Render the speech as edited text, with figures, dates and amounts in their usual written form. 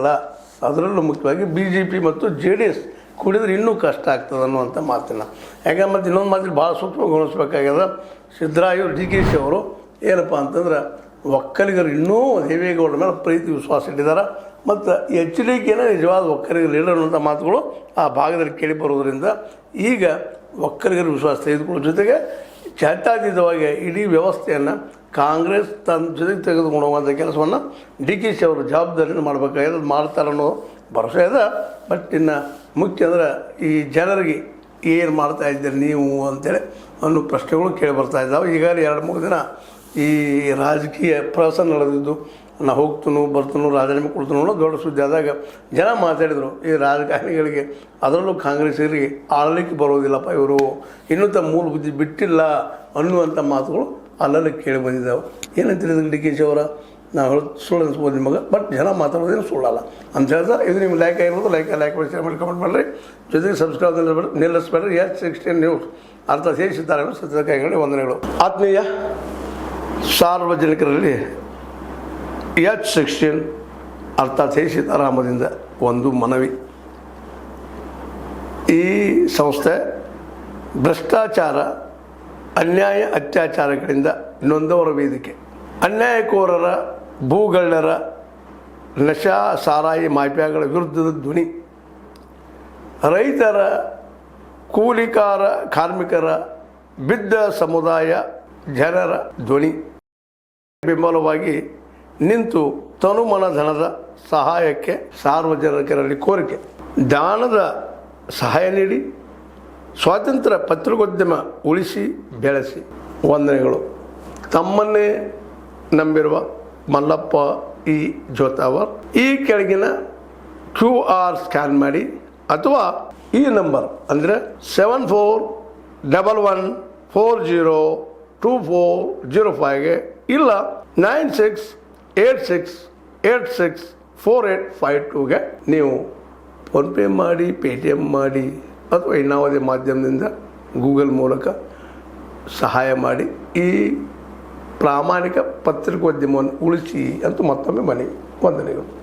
ಆಗಲ್ಲ. ಅದರಲ್ಲೂ ಮುಖ್ಯವಾಗಿ BJP ಮತ್ತು JDS ಕೂಡಿದ್ರೆ ಇನ್ನೂ ಕಷ್ಟ ಆಗ್ತದೆ ಅನ್ನುವಂಥ ಮಾತಿನ. ಯಾಕಂದ್ರೆ ಮತ್ತು ಇನ್ನೊಂದು ಮಾತಿಗೆ ಭಾಳ ಸೂಕ್ಷ್ಮಗೊಳಿಸ್ಬೇಕಾಗ್ಯದ. ಸಿದ್ದರಾಮಯ್ಯ DKC ಅವರು ಏನಪ್ಪ ಅಂತಂದ್ರೆ ಒಕ್ಕಲಿಗರು ಇನ್ನೂ ದೇವೇಗೌಡರ ಮೇಲೆ ಪ್ರೀತಿ ವಿಶ್ವಾಸ ಇಟ್ಟಿದ್ದಾರೆ. ಮತ್ತು HDKನ ನಿಜವಾದ ಒಕ್ಕಲಿಗರು ಲೀಡರ್ ಅನ್ನುವಂಥ ಮಾತುಗಳು ಆ ಭಾಗದಲ್ಲಿ ಕೇಳಿ ಬರೋದರಿಂದ ಈಗ ಒಕ್ಕಲಿಗರ ವಿಶ್ವಾಸ ತೆಗೆದುಕೊಳ್ಳೋ ಜೊತೆಗೆ ಚಟ್ಟಾತೀತವಾಗಿ ಇಡೀ ವ್ಯವಸ್ಥೆಯನ್ನು ಕಾಂಗ್ರೆಸ್ ತನ್ನ ಜೊತೆಗೆ ತೆಗೆದುಕೊಂಡು ಹೋಗುವಂಥ ಕೆಲಸವನ್ನು DKC ಅವರು ಜವಾಬ್ದಾರಿಯಿಂದ ಮಾಡಬೇಕಾಗಿದೆ. ಮಾಡ್ತಾರೆ ಅನ್ನೋ ಭರವಸೆ ಇದೆ. ಬಟ್ ಇನ್ನು ಮುಖ್ಯ ಅಂದ್ರೆ ಈ ಜನರಿಗೆ ಏನು ಮಾಡ್ತಾ ಇದ್ದೀರಿ ನೀವು ಅಂತೇಳಿ ಅನ್ನೋ ಪ್ರಶ್ನೆಗಳು ಕೇಳಿ ಬರ್ತಾ ಇದ್ದಾವೆ. ಈಗಾಗಲೇ 2-3 ದಿನ ಈ ರಾಜಕೀಯ ಪ್ರವಾಸ ನಡೆದಿದ್ದು, ನಾ ಹೋಗ್ತನು ಬರ್ತನು ರಾಜೀನಾಮೆ ಕೊಡ್ತನು ಅನ್ನೋ ದೊಡ್ಡ ಸುದ್ದಿ ಆದಾಗ ಜನ ಮಾತಾಡಿದರು, ಈ ರಾಜಕಾರಣಿಗಳಿಗೆ ಅದರಲ್ಲೂ ಕಾಂಗ್ರೆಸ್ಸರಿಗೆ ಆಳಲಿಕ್ಕೆ ಬರೋದಿಲ್ಲಪ್ಪ, ಇವರು ಇನ್ನೂ ತಮ್ಮ ಮೂಲ ಬುದ್ಧಿ ಬಿಟ್ಟಿಲ್ಲ ಅನ್ನುವಂಥ ಮಾತುಗಳು ಅಲ್ಲಲ್ಲಿ ಕೇಳಿ ಬಂದಿದ್ದಾವೆ. ಏನಂತೀರಿ ಇದಕ್ಕೆ DKC ಅವರ? ನಾವು ಹೇಳೋದು ಸುಳ್ಳು ಅನಿಸ್ಬೋದು ನಿಮಗೆ, ಬಟ್ ಜನ ಮಾತಾಡೋದೇನು ಸುಳ್ಳಲ್ಲ ಅಂತ ಹೇಳ್ತಾರೆ. ಇದು ನಿಮ್ಗೆ ಲೈಕ್ ಆಗಿರ್ಬೋದು. ಲೈಕ್ ಮಾಡಿ, ಶೇರ್ ಮಾಡಿ, ಕಮೆಂಟ್ ಮಾಡಿರಿ. ಜೊತೆಗೆ ಸಬ್ಸ್ಕ್ರೈಬ್ ನಿಲ್ಲಿಸ್ಬೇಡ್ರಿ. H16 ನ್ಯೂಸ್ ಅರ್ಥ ಸೇರಿಸಿದ್ದಾರೆ ಸತ್ಯದ ಕೈಗಳಲ್ಲಿ ವಂದನೆಗಳು. ಆತ್ಮೀಯ ಸಾರ್ವಜನಿಕರಲ್ಲಿ H16 ಅರ್ಥಾತ್ ಸೀತಾರಾಮದಿಂದ ಒಂದು ಮನವಿ. ಈ ಸಂಸ್ಥೆ ಭ್ರಷ್ಟಾಚಾರ, ಅನ್ಯಾಯ, ಅತ್ಯಾಚಾರಗಳಿಂದ ನೊಂದವರ ವೇದಿಕೆ. ಅನ್ಯಾಯಕೋರರ, ಭೂಗಳ್ಳರ, ನಶಾ ಸಾರಾಯಿ ಮಾಫಿಯಾಗಳ ವಿರುದ್ಧದ ಧ್ವನಿ. ರೈತರ, ಕೂಲಿಕಾರ, ಕಾರ್ಮಿಕರ, ಬಿದ್ದ ಸಮುದಾಯ ಜನರ ಧ್ವನಿ. ಬೆಂಬಲವಾಗಿ ನಿಂತು ತನುಮನ ಧನದ ಸಹಾಯಕ್ಕೆ ಸಾರ್ವಜನಿಕರಲ್ಲಿ ಕೋರಿಕೆ. ದಾನದ ಸಹಾಯ ನೀಡಿ ಸ್ವಾತಂತ್ರ್ಯ ಪತ್ರಿಕೋದ್ಯಮ ಉಳಿಸಿ ಬೆಳೆಸಿ. ವಂದನೆಗಳು. ತಮ್ಮನ್ನೇ ನಂಬಿರುವ ಮಲ್ಲಪ್ಪ E. ಜೋತಾವರ್. ಈ ಕೆಳಗಿನ QR ಸ್ಕ್ಯಾನ್ ಮಾಡಿ ಅಥವಾ ಈ ನಂಬರ್ ಅಂದರೆ 7411402405ಗೆ ಇಲ್ಲ 9686864852ಗೆ ನೀವು ಫೋನ್ಪೇ ಮಾಡಿ, Paytm ಮಾಡಿ ಅಥವಾ ಇನ್ನಾವುದೇ ಮಾಧ್ಯಮದಿಂದ ಗೂಗಲ್ ಮೂಲಕ ಸಹಾಯ ಮಾಡಿ ಈ ಪ್ರಾಮಾಣಿಕ ಪತ್ರಿಕೋದ್ಯಮವನ್ನು ಉಳಿಸಿ ಅಂತ ಮತ್ತೊಮ್ಮೆ ಮನವಿ. ವಂದನೆಗಳು.